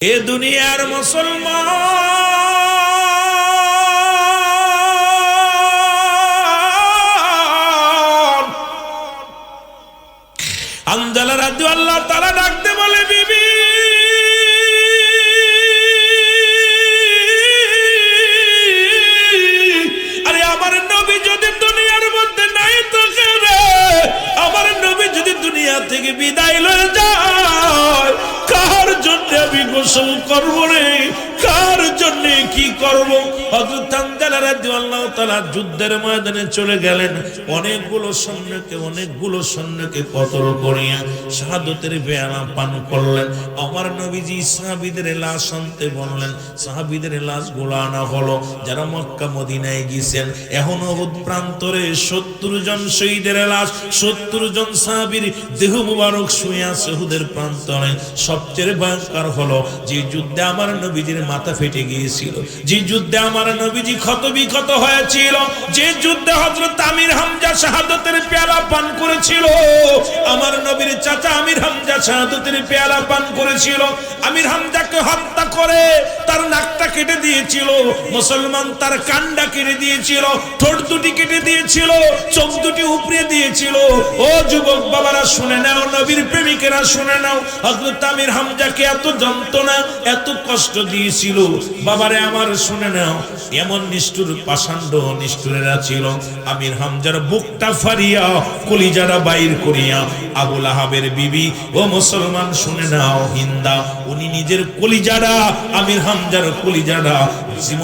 এ দুনিয়ার মুসলমান হানজালা রাদিয়াল্লাহু তাআলা ডাকতে বলে, বিবি আরে আমার নবী যদি দুনিয়ার মধ্যে নাই থাকে রে, আমার নবী যদি দুনিয়া থেকে বিদায় লয়ে যায়, কার জন্য আমি গোসল করবো রে, কার জন্য কি করব? হযরত হানজালা রাদিয়াল্লাহু তাআলা যুদ্ধের ময়দানে চলে গেলেন। অনেকগুলো সৈন্যকে কতল করিয়া শাহাদাতের পেয়ালা পান করলেন। আমার নবীজি সাহাবীদের লাশ আনতে বললেন। সাহাবীদের লাশগুলো আনা হলো। যারা মক্কা মদিনায় গিয়েছেন, এখন উহুদ প্রান্তরে 70 জন শহীদের লাশ, 70 জন সাহাবীর দেহ মুবারক শুয়ে আছে উহুদের প্রান্তরে। সবচেয়ে ভয়ঙ্কর হলো যে যুদ্ধে আমার নবীজির মাথা ফেটে গিয়েছিল, যে যুদ্ধে আমার নবীজি ক্ষতবিক্ষত হয়েছিল, যে যুদ্ধে হযরত আমির হামজা শাহাদাতের পেয়ালা পান করেছিল। আমার নবীর চাচা আমির হামজা শাহাদাতের পেয়ালা পান করেছিল। আমির হামজাকে হত্যা করে তার নাকটা কেটে দিয়েছিল, মুসলমান তার কানটা কেটে দিয়েছিল, ঠোঁট দুটি কেটে দিয়েছিল, চোখ দুটি উপড়ে দিয়েছিল। ও যুবক বাবারা শুনে নাও, নবীর প্রেমিকেরা শুনে নাও, হযরত আমির হামজাকে এত যন্ত্রণা এত কষ্ট দিয়েছিল। বাবারে আমার শুনে নাও, এমন নিষ্ঠুর পাষাণ্ড নিষ্ঠুরেরা ছিল। আমির হামজার বুকটা ফাড়িয়া কলিজাটা বাইর করিয়া আবু লাহাবের বিবি, ও মুসলমান শুনে নাও, হিন্দা, উনি নিজের কলিজাটা, আমির হামজার কলিজাটা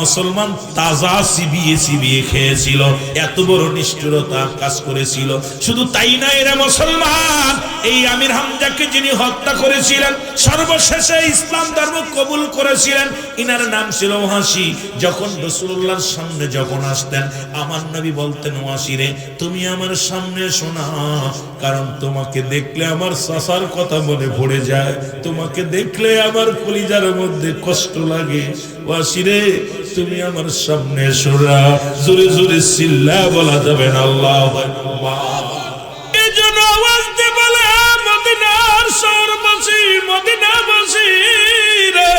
মুসলমান তাজা চিবিয়ে খেয়েছিল। এত বড় নিষ্ঠুরতা কাজ করেছিল। শুধু তাই নয় রে মুসলমান, এই আমির হামজাকে যিনি হত্যা করেছিলেন, সর্বশেষে ইসলাম ধর্ম কবুল করেছিলেন, ইনার নাম ছিল ওয়াসি। যখন রাসূলুল্লাহর সামনে যখন আসতেন, আমার নবী বলতেন, ওয়াসি রে, তুমি আমার সামনে এসো না, কারণ তোমাকে দেখলে আমার চাচার কথা মনে পড়ে যায়, তোমাকে দেখলে আমার কলিজার মধ্যে কষ্ট লাগে। ওয়াসি রে, তুমি আমার সামনে এসো না। জোরে জোরে চিল্লা বলা যাবে না আল্লাহু আকবার। এজন্য আওয়াজ দিয়ে বলে, মদিনার শহরবাসী, মদিনাবাসী রে,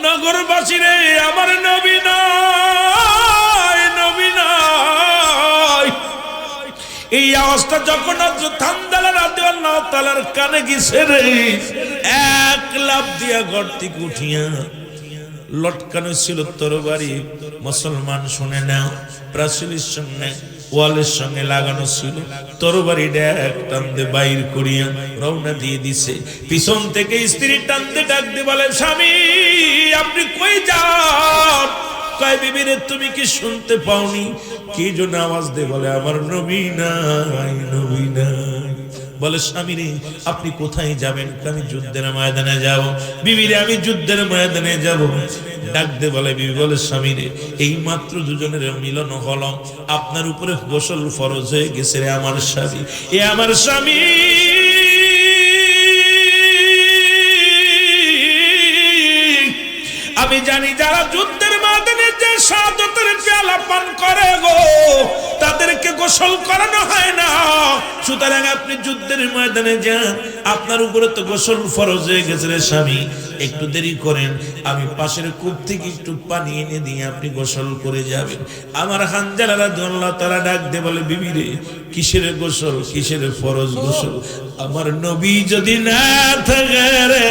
নগরবাসী রে, আমার নবী নাই, নবী নাই। এই আওয়াজটা যখন হযরত হানজালা রাদিয়াল্লাহু তাআলার কানে গেছে রে, এক লাফ দিয়া ঘর থেকে উঠিয়া লটকানো ছিল তরবারি। মুসলমান শুনে নাও, প্রাচীরের সঙ্গে ওয়ালের সঙ্গে লাগানো ছিল, তরবারিটা এক টানতে বাইর করিয়া রওনা দিয়ে দিছে। পিছন থেকে স্ত্রী টানতে ডাকতে বলে, স্বামী আপনি কই যান? কয়, বিবি রে, তুমি কি শুনতে পাওনি? কি জন্য আওয়াজ দিয়ে বলে, আমার নবী নাই, নবী নাই। বলে, স্বামী রে, আপনি কোথায় যাবেন? আমি যুদ্ধের ময়দানে যাব। বিবি রে, আমি যুদ্ধের ময়দানে যাব। ডাক দে বলে, বিবি বলে, স্বামী রে, এই মাত্র দুজনের মিলন হলো, আপনার উপরে গোসল ফরজ হয়ে গেছে রে আমার স্বামী, এ আমার স্বামী। আমি জানি যারা যুদ্ধের ময়দানে যে শাহাদাতের পেয়ালা পান করে গো, তাদেরকে গোসল করানো হয় না। সুতরাং আপনি যুদ্ধের ময়দানে যান, আপনার উপরে তো গোসল ফরজ হয়ে গেছে রে স্বামী, একটু দেরি করেন, আমি পাশের কূপ থেকে একটু পানি এনে দিয়ে আপনি গোসল করে যাবেন। আমার হানজালা রাদিয়াল্লাহু তাআলা ডাক দিয়ে বলে, বিবি রে, কিসের গোসল, কিসের ফরজ গোসল? আমার নবী যদি না থাকে রে,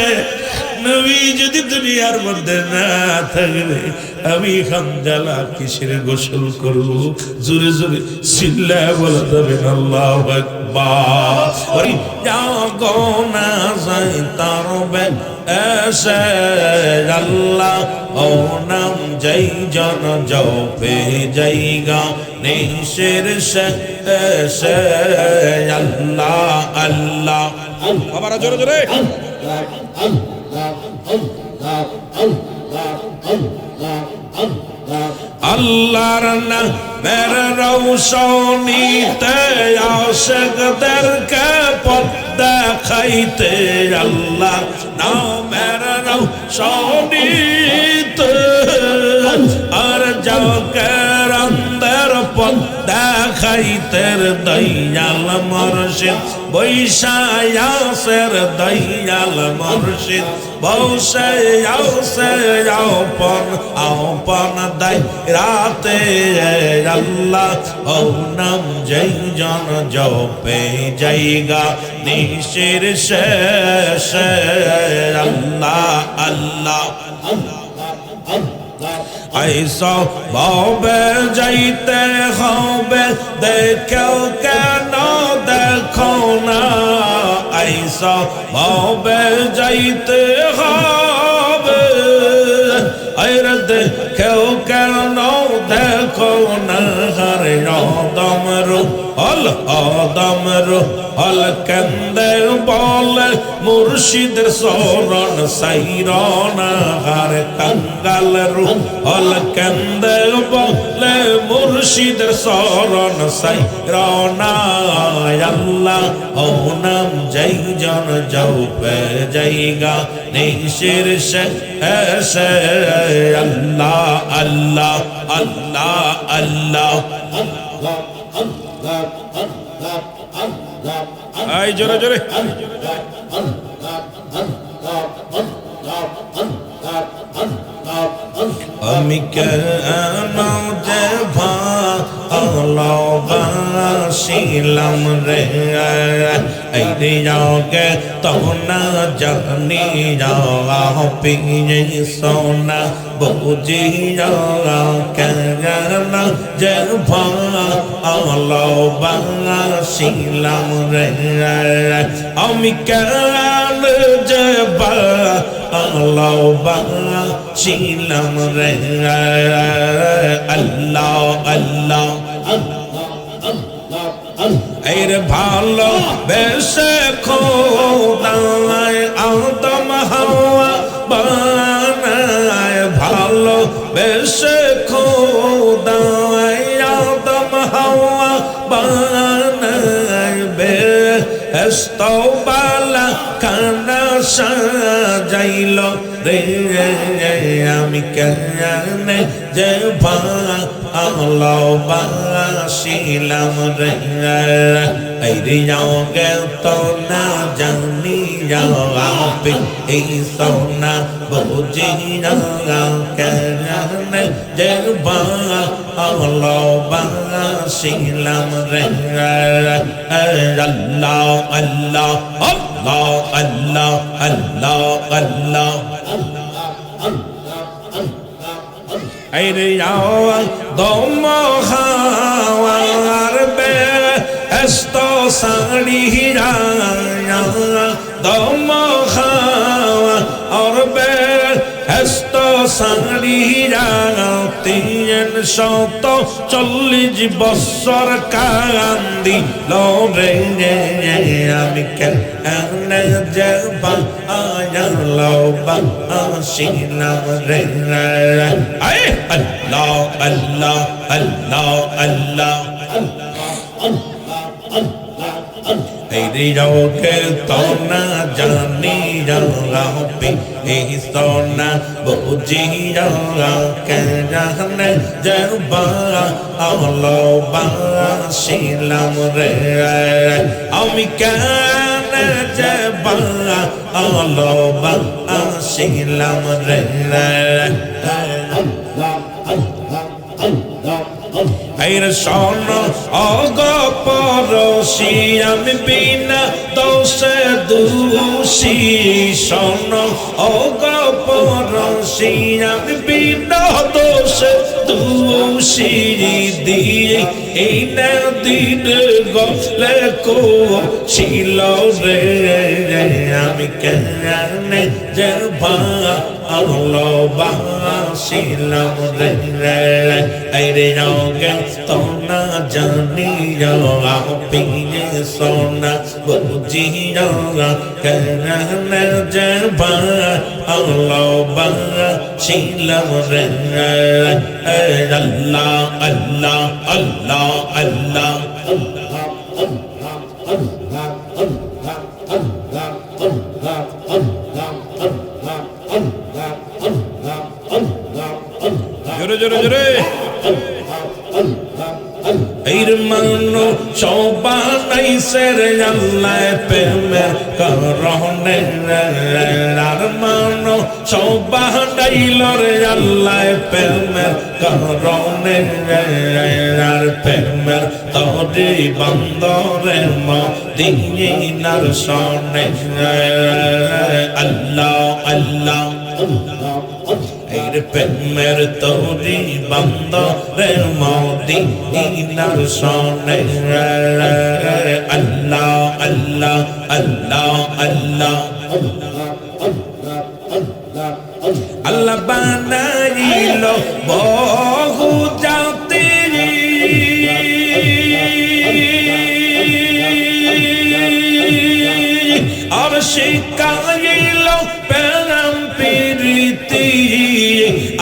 নবী যদি দুনিয়ার মধ্যে না থাকে, আমি হানজালা কিসের গোসল করব? জোরে জোরে চিল্লা বলা যাবে না আল্লাহু আকবার। ওই জাগনা যাই তারবে এসে আল্লাহ, ও নাম যাই জন জপে জায়গা নিশের সে আল্লাহ আল্লাহ। বাবারা জোরে জোরে আল্লাহর নামের রৌশনীতে আশিকদেরকে পথ দেখাইতে, আল্লাহর নামের রৌশনীতে আর জাকেরানদের পথ দেখাইতে। যাইতের দয়াল মুর্শিদ বৈশায়াসের দয়াল মুর্শিদ বসে আপন আপন দাই রাতে আল্লাহ ও নাম যেই জন জপে জায়গা নিশির শেষ আল্লাহ আল্লাহ ऐसा भावे जाइते হবে দেখো কেন দেখো না ऐसा भावे जाइते হবে আরে দেখো কেন দেখো না হরে আদম রূপ আদম রূপ কেন্দে বলে মুর্শিদের শরণ সাইরন হার কাঙ্গাল রূপ কেন্দে বলে মুর্শিদের শরণ সাইরন আল্লাহ ও নাম যেই জন জপে জায়গা নিশির শেষ আল্লাহ আল্লাহ আল্লাহ আল্লাহ আই জোরে জোরে আমি কেন যে ভালোবাসিলাম রে এই দিকে তো না জানি যাও পিয়ে সোনা বুঝি যাও কেন যে ভালোবাসিলাম রে আমি কেন যে ভালোবাসিলাম রে আল্লাহ আল্লাহ এর ভালো বেশে খোদায় আদম হাওয়া বানায় ভালো বেশে খোদায় আদম হাওয়া বানায় বেহেশত বালা খানা সাজাইল রে আমি কেন যে ভালোবাসিলাম রে এই রিয়াকে তো না জানি যাও এই সোনা বুঝি যাও কেন যে ভালোবাসিলাম রে আল্লাহ আল্লাহ আল্লাহ আল্লাহ আল্লাহ আল্লাহ আইরে যাও দম হাওয়ার বেহেশত সাড়িয়া দম হাওয়ার বেহেশত সাড়িয়া 340 বছর কান্দি রে আমি কেন যে ভালোবাসিলাম রে আল্লাহ আল্লাহ আল্লাহ আল্লাহ এই রিয়াকে তো না জানি যাও এই সোনা বুঝি যাও কেন যে ভালোবাসিলাম রে আমি কেন যে ভালোবাসিলাম রে আইরে শোন অগপরশি আমি বিনা দোষে দোষী শোন অগপরশি আমি বিনা দোষে দোষী দিয়ে এই না দিন গলে কো ছিল রে আমি কেন যে ভালোবাসিলাম রে আইরে যাওগে তো না জানি যাও পিয়ে সোনা বুঝি যাও কেন যে ভালোবাসিলাম রে আল্লাহ আল্লাহ আল্লাহ আল্লাহ জোরে জোরে জোরে এর মানো সবানাইছে রে আল্লাহ প্রেমের কারণে আর মানো সবানাইল রে আল্লাহ প্রেমের কারণে আর প্রেমের তোরে বন্দরে মদিনার সনে আল্লাহ আল্লাহ এর প্রেমের তোরে বন্দরে মদিনার সনে আল্লাহ আল্লাহ আল্লাহ আল্লাহ আল্লাহ বানাইল বহু জাতি আর শিখাইল প্রেম প্রীতি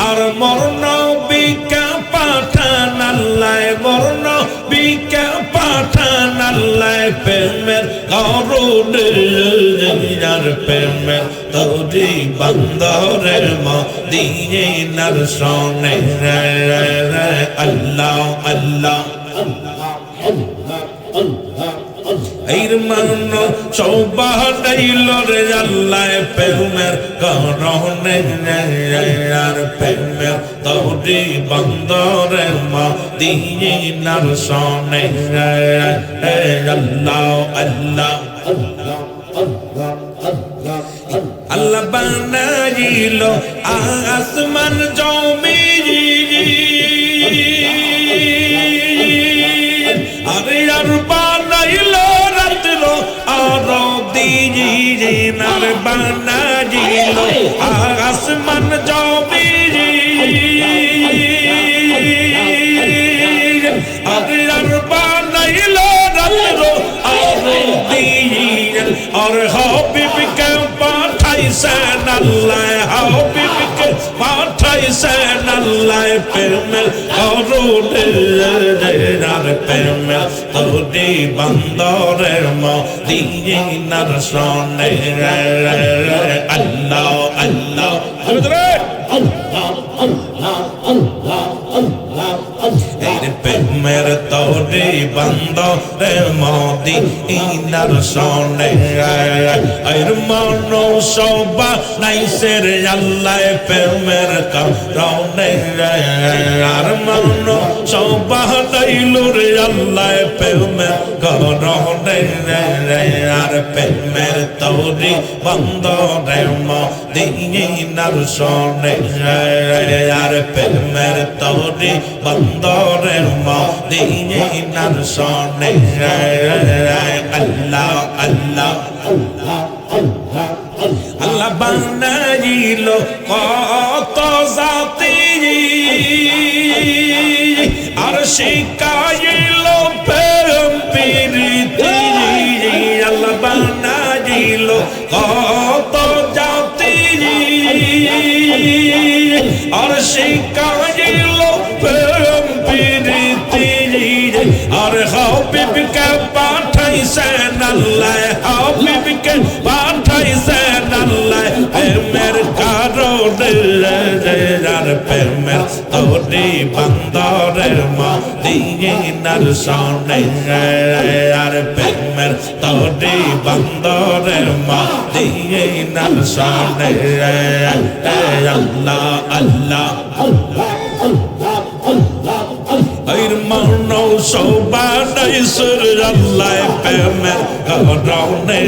আর মরণ বিকা পাঠান আল্লাহ মরণ বিকা পাঠান আল্লাহ প্রেমের কারণে আর প্রেমের তোরে বন্দরের মদিনার সনে আল্লাহ আল্লাহ এর মানো সবানাইল রে আল্লাহ প্রেমের কারণে আর প্রেমের তোরে বন্দরে মদিনার সনে আল্লাহ আল্লাহ আল্লাহ বানাইল আসমান জমিন আরে আর বানাইল রাত্র আর দিন আর বানাইল আসমান জমিন আরে আর বানাইল রাত্র আর দিন আর হাবিবকে পাঠাইছেন আল্লাহ হাবিবকে পাঠাইছেন আল্লাহ প্রেমের কারণে আর প্রেমের তোরে বন্দরের মদিনার সনে আল্লাহ আল্লাহ প্রেমের তোরে বন্দরে মদিনার সনে আর মনো সবা নাইছে রে আল্লাহ প্রেমের কারণে আর মনো সবা নাইল রে আল্লাহ প্রেমের কারণে আর প্রেমের তোরে বন্দরে মদিনার সনে আর প্রেমের তোরে বন্দরে মদিনার সনে আল্লাহ আল্লাহ আল্লাহ বানাইল কত জাতি আর শিখাইল প্রেম প্রীতি আল্লাহ বানাইল কত জাতি আর শিখাইল প্রেম প্রীতি আর হাবিবকে পাঠাইছেন আল্লাহ হাবিবকে পাঠাইছেন আল্লাহ প্রেমের কারণে আর প্রেমের তোরে বন্দরের মদিনার সনে আর প্রেমের তোরে বন্দরের মদিনার সনে আল্লাহ আল্লাহ এর মানো সবানাইছে রে আল্লাহ প্রেমের কারণে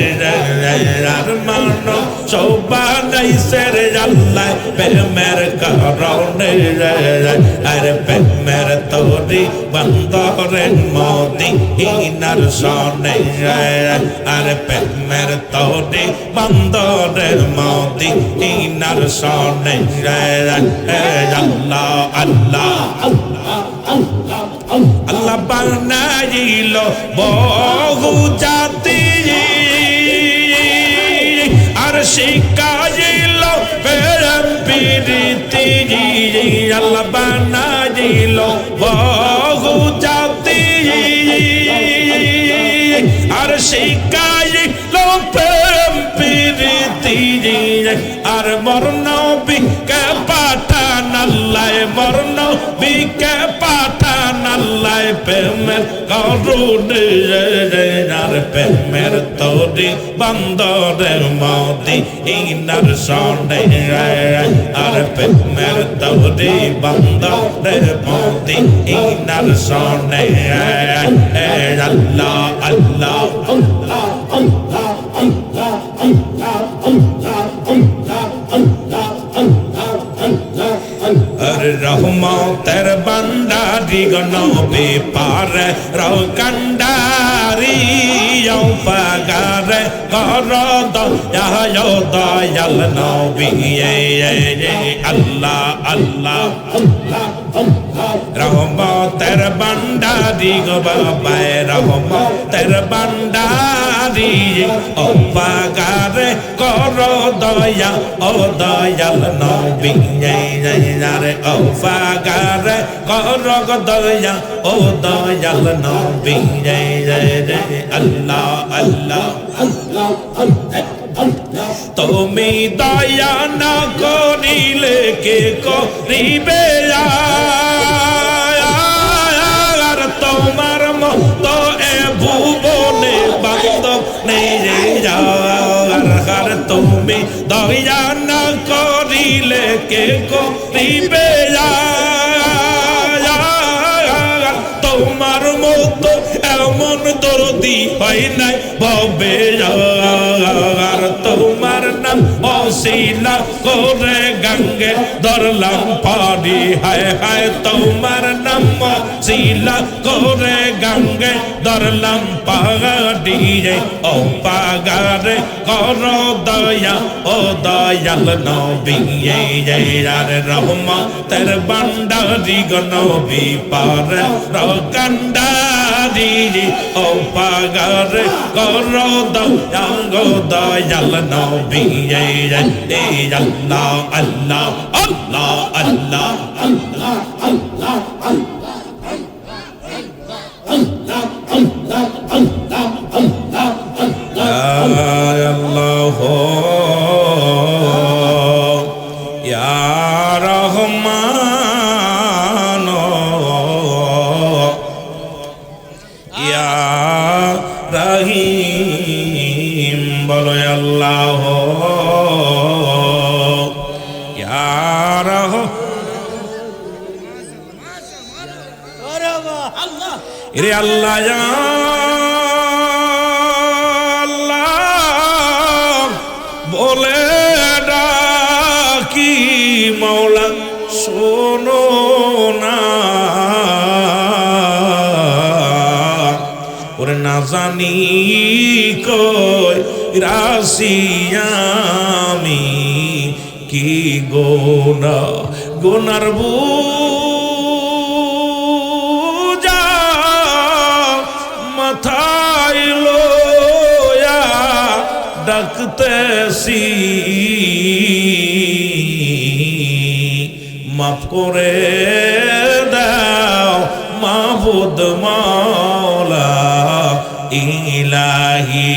আর মানো সবানাইছে রে আল্লাহ প্রেমের কারণে আর প্রেমের তোরে বন্দরের মদিনার সনে আর প্রেমের তোরে বন্দরের মদিনার সনে আল্লাহ আল্লাহ আল্লাহ বানাইল বহু জাতি আর শিখাইল প্রেম প্রীতি আল্লাহ বানাইল বহু জাতি আর শিখাইল প্রেম প্রীতি আর মরণ বিকে পাঠান আল্লাহ মরণ বিকে পাঠান আল্লাহ প্রেমের করুণে আর প্রেমের তরি বন্দরের মদি ইনার সনে আর প্রেমের তরি বন্দরের মদি ইনার সনে আল্লাহ আল্লাহ রহমতের বান্দারি গনবে পার রও কান্ডারি পাগার কর দয়াল নবী আল্লাহ আল্লাহ রহমতের বান্দারি গো বাবা রহমতের বান্দারি ও পাগার কর দয়া ও দয়াল নবী রে ও পাগার কর দয়া ও দয়াল নবী রে আল্লাহ আল্লাহ তুমি দয়া না করিলে কে করিবে আর তোমার মতো এ ভুবনে বান্ধব নেই রে আর তুমি দয়া না করিলে কে করিবে তোমার মতো এমন দরদি হয় নাই ভবে আর তোমার নাম অশিলা করে গঙ্গে ধরলাম পারি হায় হায় তোমার নাম অশিলা করে গঙ্গে ধরলাম পাহাড়ি ও পাগারে কর দয়া ও দয়াল নবী আর রহমতের বান্দারি গো নবী পার কান্ডারি ও পাগারে কর দয়া গো দয়াল নবী আল্লাহ আল্লাহ আল্লাহ আল্লাহ আল্লাহ আল্লাহ আল্লাহ ইয়া রহমান ইয়া রহিম বলো আল্লাহ ইয়া রে আল্লাহ বলে ডাকি মৌলা শোনো না ওরে না জানি কই রাশিয়ামি কি গোনার বুঝা মাথায় লয়া ডাকতেছি মাফ করে দাও মাবুদ মাওলা ইলাহি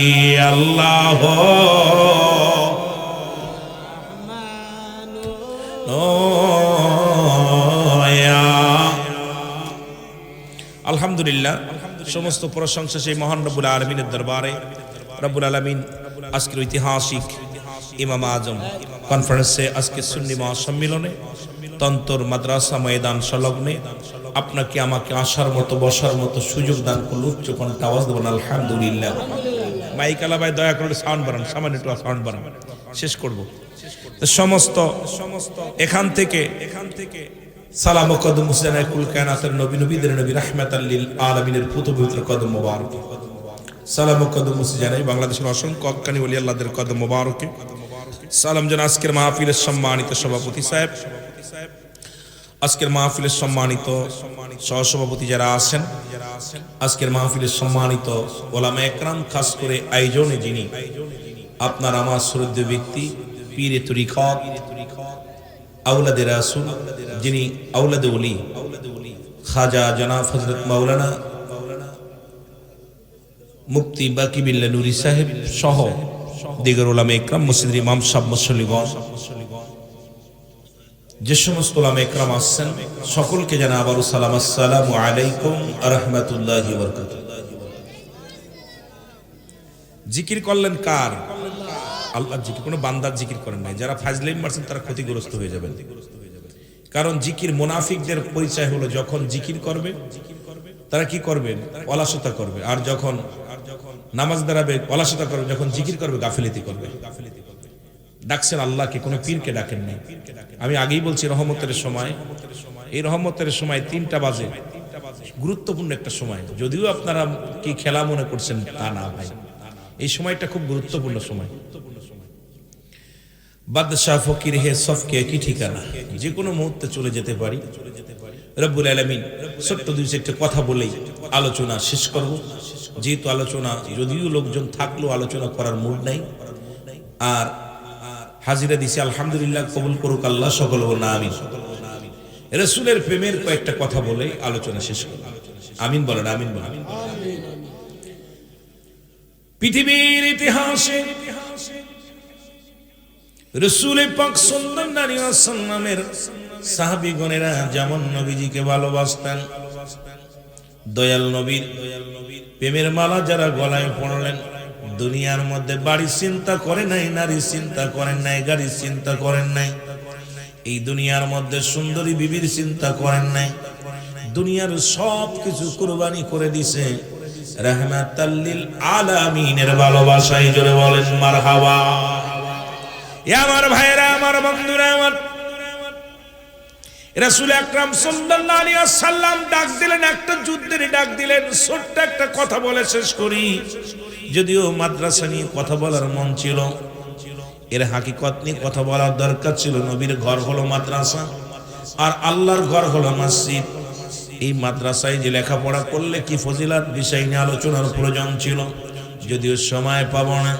আল্লাহ আলহামদুলিল্লাহ সমস্ত প্রশংসা সেই মহান রব্বুল আলামিনের দরবারে। রব্বুল আলামিন আজকের ঐতিহাসিক ইমাম আজম কনফারেন্সে আজকে সুন্নি মহাসম্মেলনে তন্তর মাদ্রাসা ময়দান সংলগ্নে আপনাকে আমাকে আসার মতো বসার মতো সুযোগ দান করল। উচ্চ কণ্ঠে আওয়াজ দেবেন আলহামদুলিল্লাহ। মাইক আলা ভাই দয়া করে সাউন্ড বাড়ান, সামান্য একটু সাউন্ড বাড়ান, শেষ করব। সমস্ত এখান থেকে সালাম ও কদম হুসেন কুল কায়নাতের নবী নবীদের নবী রাহমাতাল লিল আলামিনের পুত পবিত্র কদম মোবারক সালাম ও কদম হুসেন জানাই। বাংলাদেশের অসংখ্য হক্কানি ওলি আল্লাহদের কদম মোবারকে সালাম জানাই। আজকের মাহফিলের সম্মানিত সভাপতি সাহেব, আজকের মাহফিলের সম্মানিত সহসভাপতি যারা আছেন, আজকের মাহফিলের সম্মানিত ওলামা একরাম, খাস করে আয়োজনে যিনি আপনার আমার শ্রদ্ধেয় ব্যক্তি পীরে তরিকত আওলাদে রাসূল, যিনি আওলাদে ওলি খাজা জনাব হযরত মাওলানা মুফতি বাকি বিল্লাহ নুরি সাহেব সহ দিগর ওলামা একরাম, মসজিদের ইমাম সাহেব, মুসল্লিগণ, যে সমস্ত ওলামা ইকরাম আসছেন সকলকে জানা আবারও সালাম, আসসালামু আলাইকুম ওয়া রাহমাতুল্লাহি ওয়া বারাকাতুহু। জিকির করলেন কার? আল্লাহর জিকির, কোনো বান্দার জিকির করেন নাই। যারা ফাজলাইম মারছেন তারা ক্ষতিগ্রস্ত হয়ে যাবেন। কারণ জিকির মুনাফিকদের পরিচয় হলো যখন জিকির করবে তারা কি করবেন? অলসতা করবে। আর যখন নামাজ দাঁড়াবে অলসতা করবে, যখন জিকির করবে গাফিলতি করবে। ডাকছেন আল্লাহকে, কোনো পীরকে ডাকেন নাই। আমি আগেই বলছি রহমতের সময়, এই রহমতের সময় 3টা বাজে, গুরুত্বপূর্ণ একটা সময়। যদিও আপনারা কি খেলা মনে করছেন তা না ভাই, এই সময়টা খুব গুরুত্বপূর্ণ সময়। বাদশাহ ফকির হে সফকে কি ঠিকানা, যে কোনো মুহূর্তে চলে যেতে পারি। রব্বুল আলামিন ছোট্ট 2-4টা কথা বলেই আলোচনা শেষ করব। যেহেতু আলোচনা, যদিও লোকজন থাকলেও আলোচনা করার মুড নাই, আর হাজিরা দিছি আলহামদুলিল্লাহ, কবুল করুক আল্লাহ, সকল বলুন আমিন। রাসূলের প্রেমের কয়েকটা কথা বলে আলোচনা শেষ করব। আমিন বলেন, আমিন বলেন। পৃথিবীর ইতিহাসে রাসূল পাক সাল্লাল্লাহু আলাইহি ওয়াসাল্লামের সাহাবীগণেরা যেমন নবীজিকে ভালোবাসতেন, দয়াল নবীর প্রেমের মালা যারা গলায় পড়লেন, দুনিয়ার মধ্যে বাড়ি চিন্তা করে নাই, নারী চিন্তা করেন নাই, গাড়ি চিন্তা করেন নাই, এই দুনিয়ার মধ্যে সুন্দরী বিবির চিন্তা করেন নাই, দুনিয়ার সব কিছু কুরবানি করে দিছে রাহমাতাল লিল আলামিনের ভালোবাসায়। জোরে বলেন মারহাবা। এ আমার ভাইরা, আমার বন্ধুরা, আমার রাসূল আকরাম সাল্লাল্লাহু আলাইহি ওয়াসাল্লাম ডাক দিলেন, একটা যুদ্ধের ডাক দিলেন। ছোট্ট একটা কথা বলে শেষ করি। যদিও মাদ্রাসা নিয়ে কথা বলার মন ছিল, এর হাকিকত নিয়ে কথা বলার দরকার ছিল। নবীর ঘর হলো মাদ্রাসা, আর আল্লাহর ঘর হলো মসজিদ। এই মাদ্রাসায় যে লেখাপড়া করলে কি ফজিলত, বিষয় নিয়ে আলোচনার প্রয়োজন ছিল। যদিও সময় পাবো না,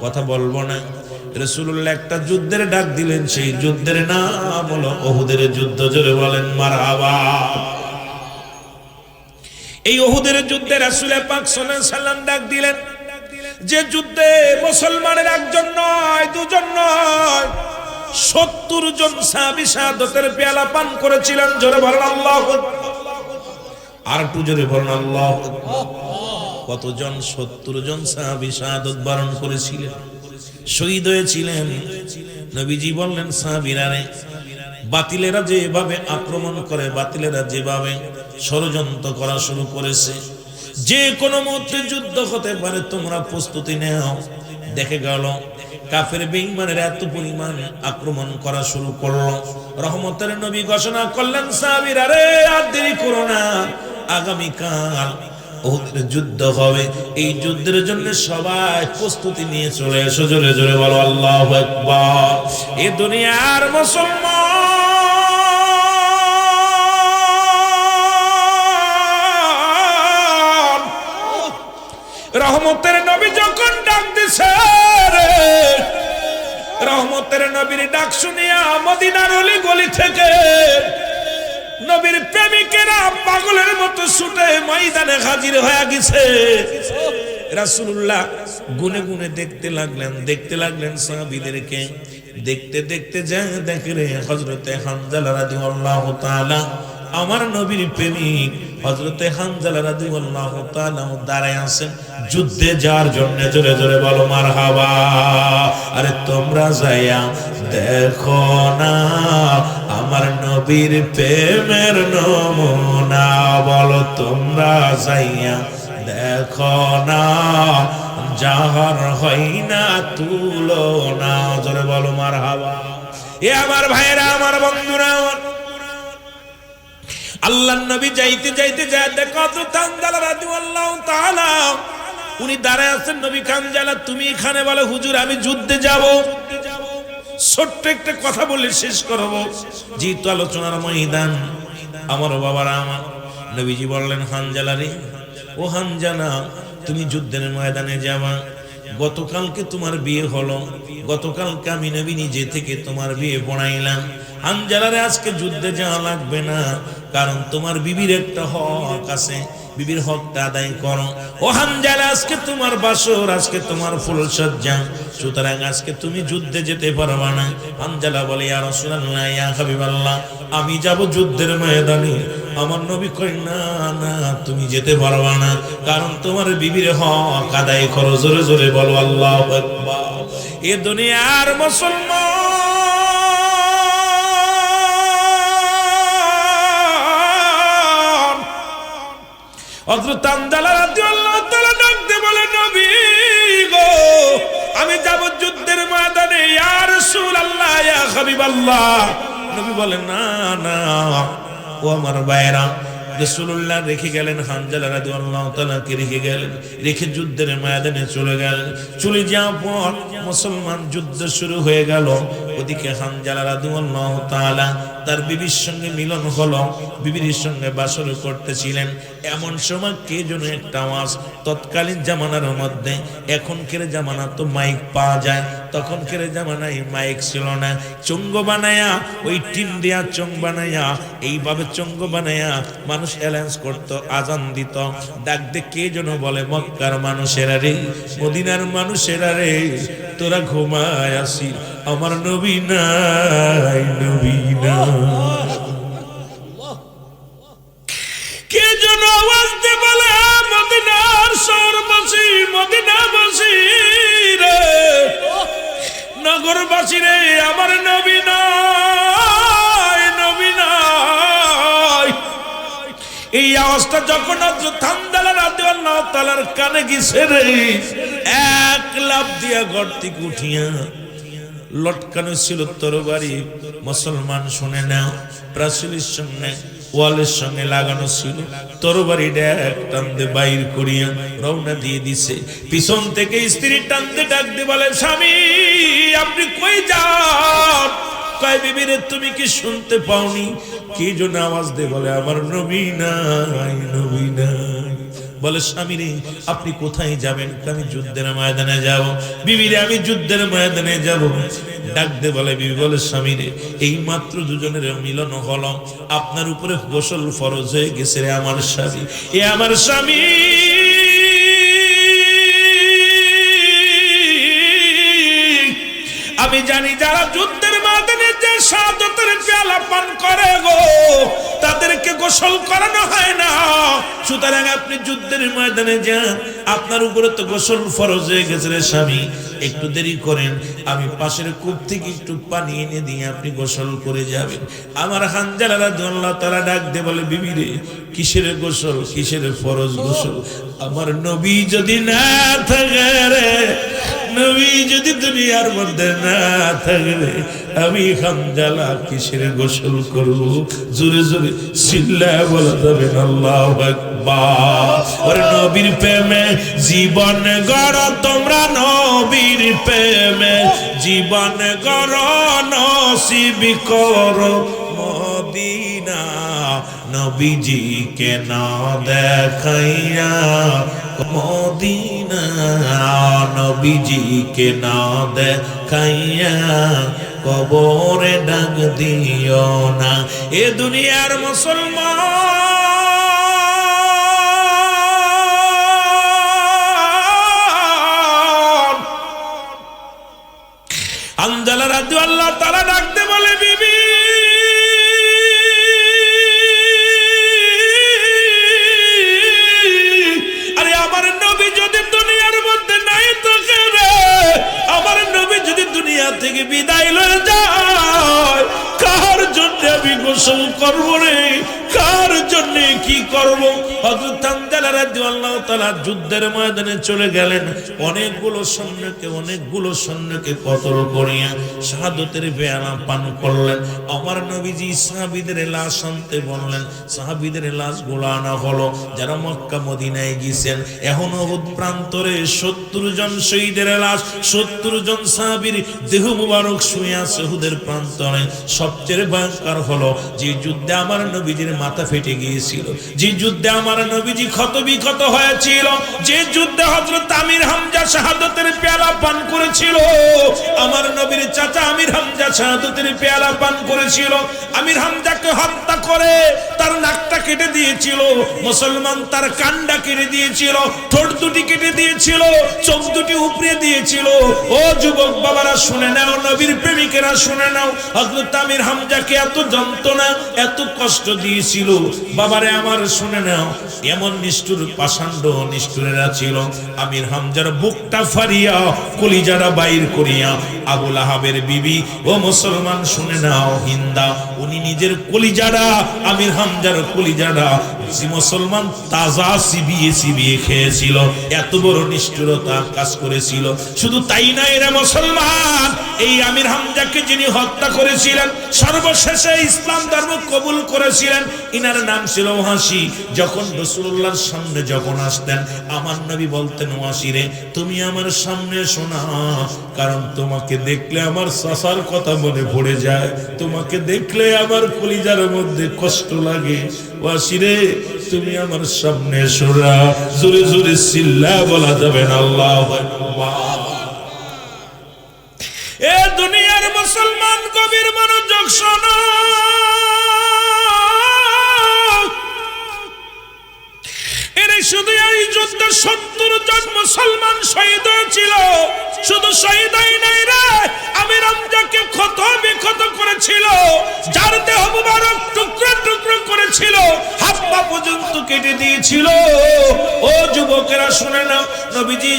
কথা বলবো না। রাসূলুল্লাহ একটা যুদ্ধের ডাক দিলেন, সেই যুদ্ধের নাম হলো উহুদের যুদ্ধ। জোরে বলেন মারহাবা। এই উহুদের যুদ্ধে রাসূল পাক সাল্লাল্লাহু আলাইহি ওয়াসাল্লাম ডাক দিলেন, যে যুদ্ধে মুসলমানের একজন নয়, দুজন নয়, 70 জন সাহাবী শাহাদাতের পেয়ালা পান করেছিলেন। জোরে বলেন আল্লাহু আকবার। আর একটু জোরে বলেন আল্লাহু আকবার। কতজন? 70 জন সাহাবী শাহাদাত বরণ করেছিলেন, শহীদ হয়েছিলেন। নবীজি বললেন, সাহাবীরা রে, বাতিলেরা যেভাবে আক্রমণ করে, বাতিলেরা যেভাবে ষড়যন্ত্র করা শুরু করেছে, যে কোনো মুহূর্তে যুদ্ধ হতে পারে, তোমরা প্রস্তুতি নাও। দেখে গেল কাফের বেঈমানের এত পরিমাণ আক্রমণ করা শুরু করলো। রহমতের নবী ঘোষণা করলেন, সাহাবীরা রে, আর দেরি করো না, আগামীকাল উহুদের যুদ্ধ হবে। এই যুদ্ধের জন্য সবাই প্রস্তুতি নিয়ে চলে এসো। জোরে জোরে বলো আল্লাহু আকবার। এই দুনিয়ার মুসলমান, রহমতের নবী যখন ডাক দিছে, রহমতের নবীর ডাক শুনিয়া মদিনার অলি গলি থেকে নবীর প্রেমিকেরা পাগলের মতো ছুটে ময়দানে হাজির হয়ে গেছে। রাসূলুল্লাহ গুনে গুনে দেখতে লাগলেন সাহাবীদেরকে। দেখতে দেখতে যা দেখে রে, হযরতে হানজালা রাদিয়াল্লাহু তাআলা, আমার নবীর প্রেমিক হযরতে হানজালা রাদিয়াল্লাহু তাআলা দাঁড়ায় আছেন যুদ্ধে যাওয়ার জন্য। জোরে জোরে বলো মারহাবা। আরে তোমরা যাইয়া দেখো না আমার নবীর প্রেমের নমুনা, বলো তোমরা যাইয়া দেখো না যাহার হয় না তুলনা। জোরে বলো মারহাবা। এ আমার ভাইরা, আমার বন্ধুরা, আল্লাহর নবী যাইতে যাইতে যায় দেখো হযরত হানজালা রাদিয়াল্লাহু তাআলা উনি দাঁড়ায় আছেন। নবী হানজালা, তুমি এখানে? বলে, হুজুর আমি যুদ্ধে যাব। ছোট্ট একটা কথা বলে শেষ করব, যেহেতু আলোচনার ময়দান। আমার বাবারা, আমার নবীজি বললেন, হানজালা রে, ও হানজালা, তুমি যুদ্ধের ময়দানে যাবা। গতকালকে তোমার বিয়ে হলো, গতকালকে আমি নবী নিজে থেকে তোমার বিয়ে পড়াইলাম। হানজালা রে, আজকে যুদ্ধে যাওয়া লাগবে না, কারণ তোমার বিবির একটা হক আছে, বিবির হকটা আদায় করো। ও হানজালা, আজকে তোমার বাসর, আজকে তোমার ফুলসজ্জা, সুতরাং আজকে তুমি যুদ্ধে যেতে পারবা না। হানজালা বলে, ইয়া রাসূলুল্লাহ, ইয়া হাবিবাল্লাহ, আমি যাব যুদ্ধের ময়দানে। আমার নবী কয়, না না, তুমি যেতে পারবা না, কারণ তোমার বিবির হক আদায় করো। জোরে জোরে বলো আল্লাহু আকবার। এ দুনিয়ার মুসলমান হযরত হানজালা রাদিয়াল্লাহু তাআলা ডাকতে বলে, নবী গো, আমি যাব যুদ্ধের ময়দানে, ইয়া রাসূলুল্লাহ, ইয়া হাবিবাল্লাহ। নবী বলে, না না, ও আমার ভাইরা, রাসূলুল্লাহ রেখে গেলেন, হানজালা রাদিয়াল্লাহু তাআলা কে রেখে গেলেন, রেখে যুদ্ধের ময়দানে চলে গেলেন। চলে যাওয়ার পর মুসলমান যুদ্ধ শুরু হয়ে গেল। ওদিকে হানজালা রাদিয়াল্লাহু তাআলা তার বিবির সঙ্গে মিলন হলো, বিবির সঙ্গে বাসর করতেছিলেন। এমন সময় কে যেন একটা আওয়াজ, তৎকালীন জামানার মধ্যে, এখনকার জামানা তো মাইক পাওয়া যায়, তখনকার জামানায় মাইক ছিল না। চঙ্গ বানায়া, ওই টিন দিয়া চং বানায়া, এইভাবে চঙ্গ বানায়া মানুষ অ্যালাউন্স করতো, আজান দিত। ডাক দে কে যেন বলে, মক্কার মানুষেরা রে, মদিনার মানুষেরা রে, তোরা ঘুমায় আসি, আমার নবী নাই, নবী নাই। কে যেন আওয়াজ দিয়ে বলে, মদিনার শহরবাসী, মদিনাবাসী রে, নগরবাসী রে, আমার নবী নাই, নবী নাই। এই আওয়াজটা যখন হযরত হানজালা রাদিয়াল্লাহু তাআলার কানে গেছে রে, এক লাফ দিয়া ঘর থেকে উঠিয়া, লটকানো ছিল তরবারি, মুসলমান শুনে নাও, প্রাচীরের সঙ্গে ওয়ালের সঙ্গে লাগানো ছিল, তরবারিটা এক টানতে বাইর করিয়া রওনা দিয়ে দিছে। পিছন থেকে স্ত্রী টানতে ডাক দিয়ে বলে, স্বামী আপনি কই যান? কয়, বিবি রে, তুমি কি শুনতে পাওনি? কি জন্য আওয়াজ দিয়ে বলে, আমার নবী নাই, নবী নাই। বলে, স্বামী রে, আপনি কোথায় যাবেন? আমি যুদ্ধের ময়দানে যাব। বিবি রে, আমি যুদ্ধের ময়দানে যাব। ডাক দে বলে, বিবি বলে, স্বামী রে, এই মাত্র দুজনের মিলন হলো, আপনার উপরে গোসল ফরজ হয়ে গেছে রে আমার স্বামী, এ আমার স্বামী। আমি জানি যারা যুদ্ধের ময়দানে যে শাহাদাতের পেয়ালা পান করে গো, তাদেরকে গোসল করানো হয় না। সুতরাং আপনি যুদ্ধের ময়দানে যান, আপনার উপরে তো গোসল ফরজ হয়ে গেছে রে স্বামী, একটু দেরি করেন, আমি পাশের কূপ থেকে একটু পানি এনে দিয়ে আপনি গোসল করে যাবেন। আমার হানজালা রাদিয়াল্লাহু তাআলা ডাক দিয়ে বলে, বিবি রে, কিসের গোসল, কিসের ফরজ গোসল? আমার নবী যদি না থাকে রে, নবী যদি দুনিয়ার মধ্যে না থাকে, আমি হানজালা কিসের গোসল করব? জোরে জোরে চিল্লায় বলা যাবে না আল্লাহু আকবার। ওরে নবীর প্রেমে জীবন গড় তোমরা, নবীর প্রেমে জীবন গড়, নসিব করো মদিনা, নবীজিকে না দেখাইয়া মদিনা, নবীজিকে না দেখাইয়া কবরে ডাক দিও না। এ দুনিয়ার মুসলমান হানজালা রাদিয়াল্লাহু তাআলা ডাকতে বলে, বিবি আরে আমার নবী যদি দুনিয়ার মধ্যে নাই থাকে রে, আমার নবী যদি দুনিয়া থেকে বিদায় লয়ে যায়, কার জন্য আমি গোসল করব রে, কার জন্য কি করব? হযরত হানজালা রাদিয়াল্লাহু তাআলা যুদ্ধের ময়দানে চলে গেলেন। অনেকগুলো সৈন্যকে কতল করিয়া শাহাদাতের পেয়ালা পান করলেন। আমার নবীজি সাহাবীদের লাশ আনতে বললেন, সাহাবীদের লাশগুলো আনা হলো, যারা মক্কা মদিনায় গিয়েছেন। এখন উহুদ প্রান্তরে 70 জন শহীদের লাশ, 70 জন সাহাবীর দেহ মুবারক শুয়ে আছে উহুদের প্রান্তরে। সবচেয়ে ভয়ঙ্কর হলো যে যুদ্ধে আমার নবীজির মাথা ফেটে গিয়েছিল, যে যুদ্ধে আমার নবীজি ক্ষত বিক্ষত হয়েছিল, যে যুদ্ধে হযরত আমির হামজা শাহাদাতের পেয়ালা পান করেছিল, আমার নবীর চাচা আমির হামজা শাহাদাতের পেয়ালা পান করেছিল। আমির হামজাকে হত্যা করে তার নাকটা কেটে দিয়েছিল, মুসলমান তার কানটা কেটে দিয়েছিল, ঠোঁট দুটি কেটে দিয়েছিল, চোখ দুটি উপড়ে দিয়েছিল। ও যুবক বাবারা শুনে নাও, নবীর প্রেমিকেরা শুনে নাও, হযরত আমির হামজাকে এত যন্ত্রণা এত কষ্ট দিয়েছিল। বাবারে আমার শুনে নাও, এমন নিষ্ঠুর পাষাণ্ড নিষ্ঠুরেরা ছিল, আমির হামজার বুকটা ফাড়িয়া কলিজাটা বাইর করিয়া আবু লাহাবের বিবি, ও মুসলমান শুনে নাও, হিন্দা, উনি নিজের কলিজাটা, আমির হামজার কলিজাটা মুসলমান তাজা চিবিয়ে চিবিয়ে খেয়েছিল। এত বড় নিষ্ঠুরতা কাজ করেছিল। শুধু তাই নয় রে মুসলমান, এই আমির হামজাকে যিনি হত্যা করেছিলেন, সর্বশেষে ইসলাম ধর্ম কবুল করেছিলেন, ইনার নাম ছিল ওয়াসি। যখন রাসূলুল্লাহর সামনে যখন আসতেন, আমার নবী বলতেন, ওয়াসি রে, তুমি আমার সামনে এসো না, কারণ তোমাকে দেখলে আমার চাচার কথা মনে পড়ে যায়, তোমাকে দেখলে আমার কলিজার মধ্যে কষ্ট লাগে। ওয়াসি রে, তুমি আমার সামনে এসো না। জোরে জোরে চিল্লা বলা যাবে না আল্লাহু আকবার। এ দুনিয়ার মুসলমান, গভীর মনোযোগ শোনো। এর শুধু এই যুদ্ধে 70 জন মুসলমান শহীদ হয়েছিল। শুধু শহীদ হয় নাই রে, আমির হামজাকে ক্ষত বিক্ষত করেছিল, যার দেহ মুবারক টুকরো টুকরো করেছিল, হাত পা পর্যন্ত কেটে দিয়েছিল। ও যুবকেরা শুনে নাও, নবীজি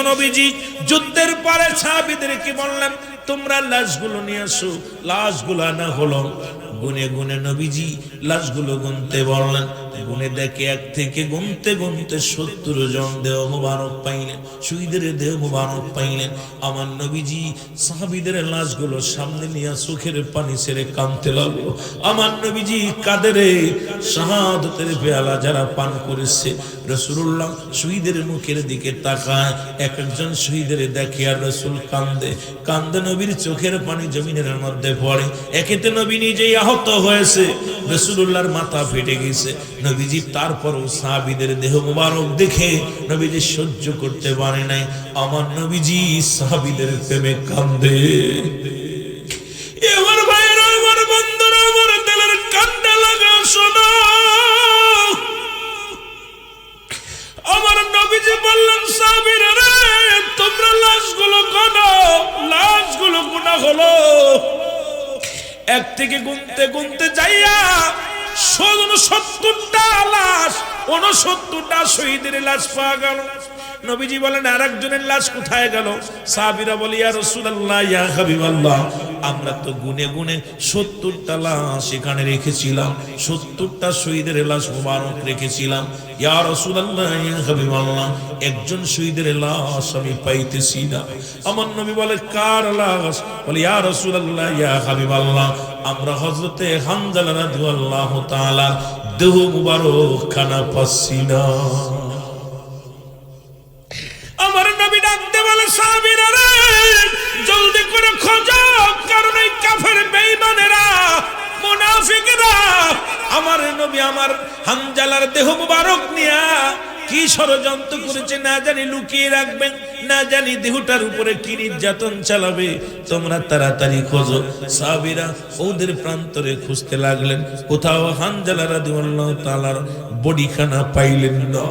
নবীজি যুদ্ধের পরে সাহাবীদেরকে বললেন, তোমরা লাশগুলো নিয়ে আসো। লাশগুলো আনা হলো। গুনে গুনে নবীজি লাশগুলো গুনতে বললেন। গুনে দেখে এক থেকে গুনতে গুনতে 70 জন দেহ মুবারক পাইলেন, শহীদের দেহ মুবারক পাইলেন। আমার নবীজি সাহাবীদের লাশগুলো সামনে নিয়ে চোখের পানি ছেড়ে কাঁদতে লাগলো। আমার নবীজি কাঁদে, শাহাদাতের পেয়ালা যারা পান করেছে। রাসূলুল্লাহ শহীদের মুখের দিকে তাকায়, এক একজন শহীদের দেখে আর রাসূল কাঁদে। কাঁদে নবীর চোখের পানি জমিনের মধ্যে পড়ে। একেতে নবী নিজেই আহত হয়েছে, রাসূলুল্লাহর মাথা ফেটে গেছে। নবীজি তারপরও সাহাবীদের দেহ মুবারক দেখে নবীজি সহ্য করতে পারে নাই। আমার নবীজি সাহাবীদের প্রেমে কাঁদে। আমার ভাইরা, আমার বন্ধুরা, আমার দিলের কান্না লাগা শোনো। আমার নবীজি বললেন, সাহাবীরা রে, তোমরা লাশগুলো গোনা। লাশগুলো গোনা হলো। এক থেকে গুনতে গুনতে যাইয়া 70টা লাশ, 69টা শহীদের লাশ পাওয়া গেল। নবীজি বলেন, আরেকজনের লাশ কোথায় গেল? সাহাবীরা বলে, ইয়া রাসূলুল্লাহ, ইয়া হাবিবাল্লাহ, আমরা তো গুনে গুনে 70টা লাশ এখানে রেখেছিলাম, 70টা শহীদের লাশ মুবারক রেখেছিলাম। ইয়া রাসূলুল্লাহ, ইয়া হাবিবাল্লাহ, একজন শহীদের লাশ আমি পাইতেছি না। আমার নবী বলে, কার লাশ? বলে, ইয়া রাসূলুল্লাহ, ইয়া হাবিবাল্লাহ, আমরা হযরতে হামজালা রাদিয়াল্লাহু তাআলা দেহ মুবারক খানা পাচ্ছি না। আমার নবী ডাকতে বলে, সাহাবীরা রে, জলদি করে খোঁজো, কারণ এই কাফের বেঈমানেরা, মুনাফিকরা আমার নবী আমার হামজালার দেহ মুবারক নিয়া কি ষড়যন্ত্র করেছে না জানি লুকিয়ে রাখবেন, না জানি দেহটার উপরে কি নির্যাতন চালাবে। তোমরা তাড়াতাড়ি খোঁজো। সাহাবীরা ওদের প্রান্তরে খুঁজতে লাগলেন, কোথাও হামজালা রাদিয়াল্লাহু তাআলার বডিখানা পাইলেন না।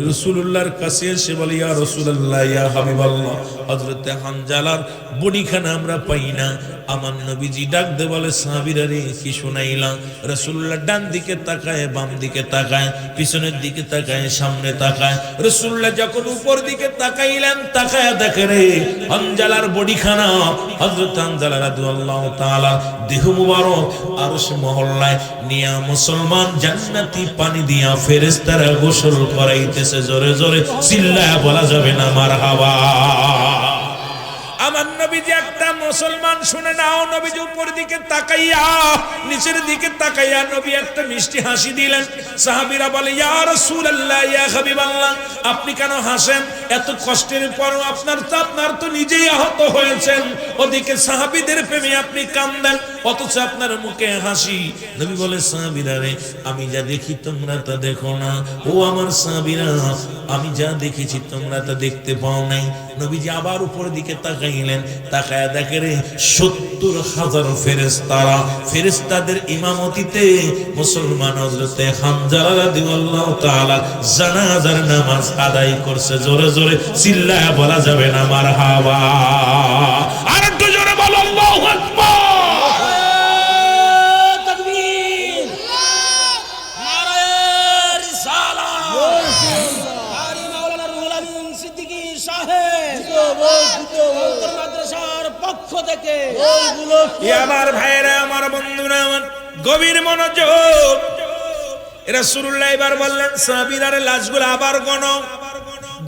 রাসূলুল্লাহর কাছে এসে বলে, ইয়া রাসূলুল্লাহ, ইয়া হাবিবাল্লাহ, হযরতে হামজালার বডিখানা আমরা পাই না। আমার নবীজি ডাক দে বলে, সাহাবীরা রে, কি শুনাইলাম? রাসূলুল্লাহ ডান দিকে তাকায়, বাম দিকে তাকায়, পিছনের দিকে তাকায়, সামনে তাকায়। রাসূলুল্লাহ যখন উপর দিকে তাকাইলেন, তাকায় দেখে রে, হামজালার বডিখানা, হযরত হামজালা রাদিয়াল্লাহু তাআলা দেহ মুবারক আরশ মহল্লায় নিয়া মুসলমান জান্নাতি পানি দিয়া ফেরেশতারা গোসল করাইতেছে। জোরে জোরে চিল্লায়া বলা যাবে না মারহাবা। আমার নবীজি একটা মুসলমান শুনে নাও, নবীজি উপর দিকে তাকাইয়া নিচের দিকে তাকাইয়া নবী একটা মিষ্টি হাসি দিলেন। সাহাবীরা বলে ইয়া রাসূলুল্লাহ ইয়া হাবিবাল্লাহ, আপনি কেন হাসেন? এত কষ্টের পর আপনার তো নিজেই আহত হয়েছেন, ওদিকে সাহাবীদের প্রেমে আপনি কাঁদেন, অথচ আপনার মুখে হাসি। নবী বলে সাহাবীরা রে, আমি যা দেখি তোমরা তা দেখো না। ও আমার সাহাবীরা, আমি যা দেখেছি তোমরা তা দেখতে পাও নাই। নবীজি আবার উপর দিকে তাকাইলেন, তাকায়া দেখে রে ৭০,০০০ ফেরেশতারা, ফেরেশতাদের ইমামতিতে মুসলমান হযরতে হামজালা রাদিয়াল্লাহু তাআলা জানাজার নামাজ আদায় করছে। জোরে জোরে চিল্লায়া বলা যাবে না মারহাবা? আর একটু জোরে বলো আল্লাহু আকবার। আমার ভাইরা, আমার বন্ধুরা, আমার গভীর মনোযোগ। রাসূলুল্লাহ এবার বললেন সাহাবীরা রে, লাশগুলো আবার গণো।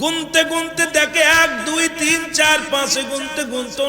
গুনতে গুনতে দেখে ১ ২ ৩ ৪ ৫ গুনতে গুনতে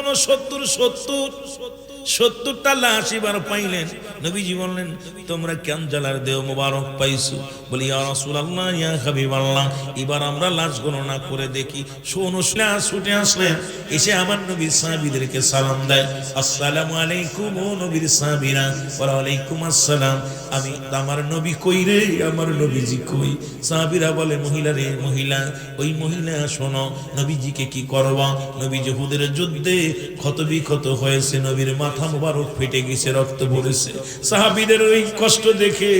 ৭০টা লাশ এবার পাইলেন। নবীজি বললেন তোমরা হানজালার দেহ মোবারক পাইছো? বলি ইয়া রাসূলুল্লাহ ইয়া হাবিবাল্লাহ, এবার আমরা লাশ গণনা করে দেখি। ছুটে আসলেন, এসে আমার নবী সাহাবীদেরকে সালাম দেয়, আসসালামু আলাইকুম। ও নবীর সাহাবীরা, ওয়া আলাইকুম আসসালাম। আমি আমার নবী কই রে, আমার নবীজি কই? সাহাবীরা বলে মহিলা রে, মহিলা, ওই মহিলা শোনো, নবীজিকে কি করবা? নবীজি উহুদের যুদ্ধে ক্ষতবিক্ষত হয়েছে, নবীর মাথা মোবারক ফেটে গেছে, রক্ত পড়েছে। সাহাবীদের ওই কষ্ট দেখে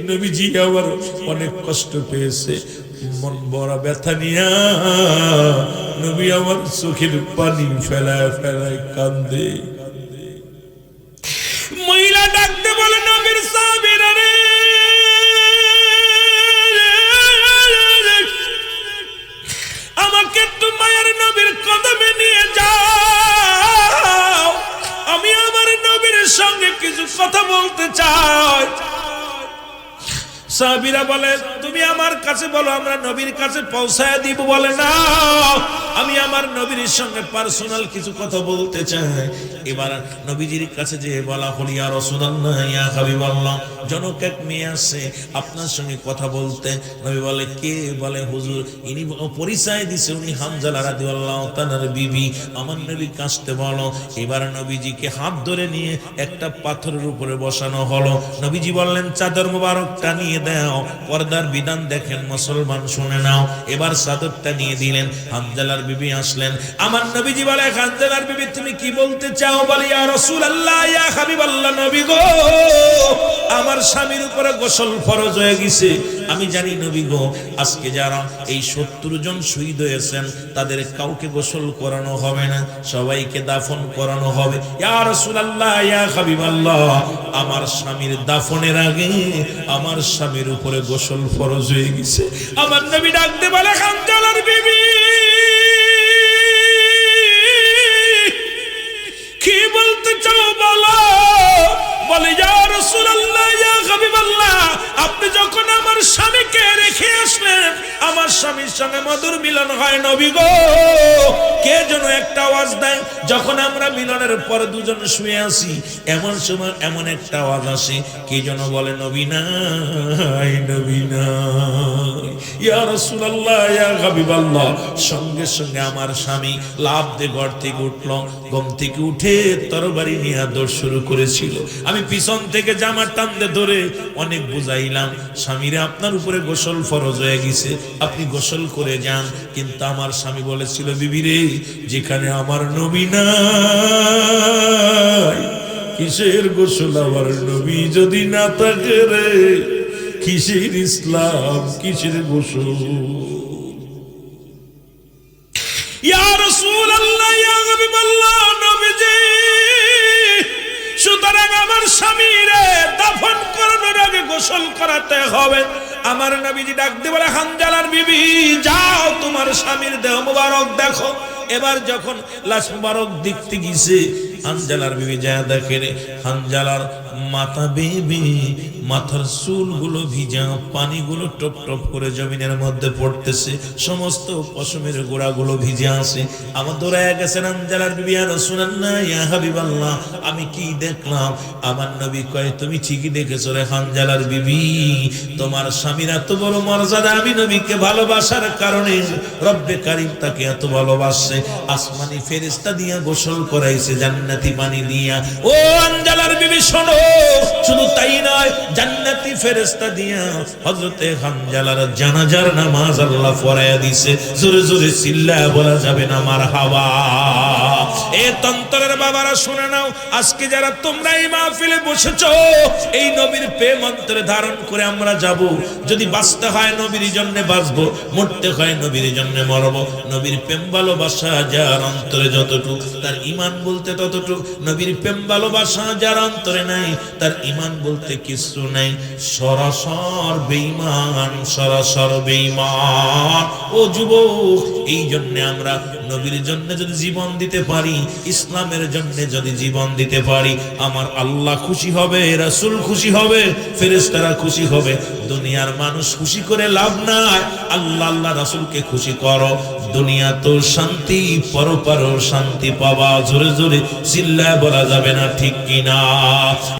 নবীজি আবার অনেক কষ্ট পেয়েছে, মন বড় ব্যথা নিয়া নবী আমার চোখের পানি ফেলায় ফেলায় কান্দে। মহিলা ডাকতে বলে নবীর সাহাবীরা রে, আমাকে তো মায়ের নবীর কদমে নিয়ে যাও, আমি আমার নবীর সঙ্গে কিছু কথা বলতে চাই। সাহাবীরা বলে তুমি আমার কাছে বলো, আমরা নবীর কাছে পৌঁছায় দিব। বলে না, আমি আমার নবীর সঙ্গে পার্সোনাল কিছু কথা বলতে চাই। এবার নবীজির কাছে যে বলা হল ইয়া রাসূলুল্লাহ ইয়া হাবিবাল্লাহ, জনক এক মেয়ে আছে আপনার সঙ্গে কথা বলতে। নবী বলে কে? বলে হুজুর ইনি পরিচয় দিছে, উনি হামজালা রাদিয়াল্লাহু তাআলার বিবি। আমার নবী কাছতে বলো। এবার নবীজিকে হাত ধরে নিয়ে একটা পাথরের উপরে বসানো হলো। নবীজি বললেন চাদর মোবারকটা নিয়ে দাও। পর্দার বিধান দেখেন মুসলমান, শুনে নাও। এবার চাদরটা নিয়ে দিলেন। হামজালার বিবি আসলেন। আমার নবীজি বলে হামজালার বিবি তুমি কি বলতে চাও? বলে ইয়া রাসূলুল্লাহ ইয়া হাবিবাল্লাহ, নবী গো, আমার স্বামীর উপরে গোসল ফরজ হয়ে গেছে। আমি জানি নবী গো, আজকে যারা এই ৭০ জন শহীদ হয়েছেন তাদের কাউকে গোসল করানো হবে না, সবাইকে দাফন করানো হবে। ইয়া রাসূলুল্লাহ ইয়া হাবিবাল্লাহ, আমার স্বামীর দাফনের আগে আমার স্বামীর উপরে গোসল ফরজ হয়ে গেছে। আমার নবী ডাকতে বলে হামজালার বিবি কি বলতে চাও বলো? বলে ইয়া রাসূলুল্লাহ ইয়া হাবিবাল্লাহ, আপনি যখন আমার স্বামীকে রেখে আসলেন আমার স্বামীর সঙ্গে মধুর মিলন হয় নবী গো। কে যেন একটা আওয়াজ দেয়, যখন আমরা মিলনের পর দুজন শুয়ে আসি এমন সময় এমন একটা আওয়াজ আসে, কে যেন বলে নবী নাই, নবী নাই। ইয়া রাসূলুল্লাহ ইয়া হাবিবাল্লাহ, সঙ্গে সঙ্গে আমার স্বামী লাফ দিয়ে ঘর থেকে উঠল। ঘুম থেকে উঠে তরবারি নিয়ে দৌড় শুরু করেছিল। আমি পিছন থেকে জামা টানতে ধরে অনেক বুঝাইলাম, স্বামীরে আপনার উপরে গোসল ফরজ হয়ে গেছে, আপনি গোসল করে যান। কিন্তু আমার স্বামী বলেছিল বিবি রে, যেখানে আমার নবী নাই কিসের গোসল? আমার নবী যদি না থাকে রে, কিসের ইসলাম, কিসের গোসল? ইয়া রাসূলুল্লাহ ইয়া হাবিবাল্লাহ, নবীজি সুতরাং আমার স্বামীরে দাফন করানোর আগে গোসল করাতে হবে। আমার নবীজি ডাক দিয়ে বলে হানজালার বিবি যাও তোমার স্বামীর দেহ মোবারক দেখো। এবার যখন লাশ মোবারক দেখতে গেছে হানজালার বিবি যা দেখে রে হানজালার মাথা বেবে, মাথার চুলগুলো ভিজা, পানিগুলো টপ টপ করে জমিনের মধ্যে পড়তেছে, সমস্ত পশমের গোড়াগুলো ভিজে আছে। আমার দৌড়ায় গেছেন হানজালার বিবি, ইয়া রাসূলুল্লাহ ইয়া হাবিবাল্লাহ, আমি কি দেখলাম? আমার নবী কয়, তুমি ঠিকই দেখেছো রে হানজালার বিবি, তোমার স্বামীর এত বড় মর্যাদা, আমি নবীকে ভালোবাসার কারণে রব্বে কারীম তাকে এত ভালোবাসে, আসমানি ফেরেশতা দিয়া গোসল করাইছে জান্নাতি পানি দিয়া। ও হানজালার বিবি শোনো, শুধু তাই নয়, জান্নাতি ফেরেশতা দিয়া হযরতে হানজালার জানাজার নামাজ আল্লাহ পড়ায়া দিছে। জোরে জোরে চিল্লায়া বলা যাবে না মারহাবা। এ তন্তরের বাবারা শুনে নাও, আজকে যারা তোমরা এই মাহফিলে বসেছো, এই নবীর প্রেম অন্তরে ধারণ করে আমরা যাব। যদি বাঁচতে হয় নবীর জন্য বাঁচবো, মরতে হয় নবীর জন্য মরবো। নবীর প্রেম ভালোবাসা যার অন্তরে যতটুক, তার ঈমান বলতে ততটুক। নবীর প্রেম ভালোবাসা যার অন্তরে নাই, তার ঈমান বলতে কিছু নাই। সরাসর বেঈমান, সরাসর বেঈমান। ও যুবক, এই জন্য আমরা নবীর জন্য যদি জীবন দিতে পারি, ইসলামের জন্য যদি জীবন দিতে পারি, আমার আল্লাহ খুশি হবে, রাসূল খুশি হবে, ফেরেশতারা খুশি হবে। দুনিয়ার মানুষ খুশি করে লাভ নাই, আল্লাহ আল্লাহ রাসূলকে খুশি করো। দুনিয়া তো শান্তি, পরপারও শান্তি পাবা। জোরে জোরে চিল্লায় বলা যাবে না ঠিক কিনা?